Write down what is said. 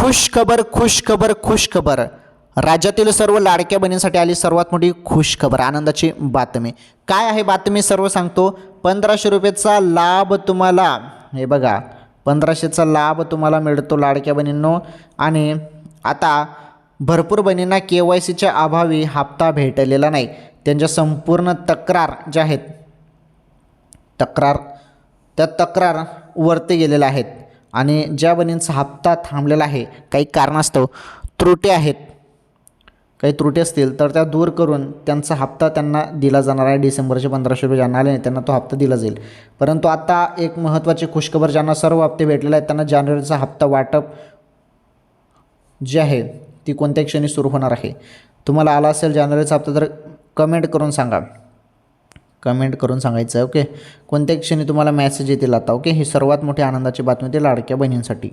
खुश खबर खुश खबर खुश खबर. राज्यातील सर्व लाडक्या बहिणींसाठी आली सर्वात मोठी खुश खबर, आनंदाची बातमी. काय आहे बातमी सर्व सांगतो. 1500 रुपयेचा लाभ तुम्हाला, हे बघा 1500चा लाभ तुम्हाला मिळतो लाडक्या बहिणींनो. आणि आता भरपूर बहिणींना KYCच्या अभावी हप्ता भेटलेला नाही. त्यांच्या संपूर्ण तक्रार ज्या आहेत त्या तक्रार वरती गेलेल्या आहेत. आणि ज्या बहिणींचा हप्ता थांबलेला आहे, काही कारणास्तव त्रुटी आहेत, काही त्रुटी असतील तर त्या दूर करून त्यांचा हप्ता त्यांना दिला जाणार आहे. डिसेंबरचे 1500 रुपये ज्यांना आले नाही त्यांना तो हप्ता दिला जाईल. परंतु आता एक महत्त्वाची खुशखबर, ज्यांना सर्व हप्ते भेटलेले आहेत त्यांना जानेवारीचा हप्ता वाटप जे आहे ती कोणत्या क्षणी सुरू होणार आहे. तुम्हाला आला असेल जानेवारीचा हप्ता तर कमेंट करून सांगा, कमेंट करून सांगायचं आहे. ओके, कोणत्या क्षणी तुम्हाला मेसेज येतील आता. ओके, ही सर्वात मोठी आनंदाची बातमी ती लाडक्या बहिणींसाठी.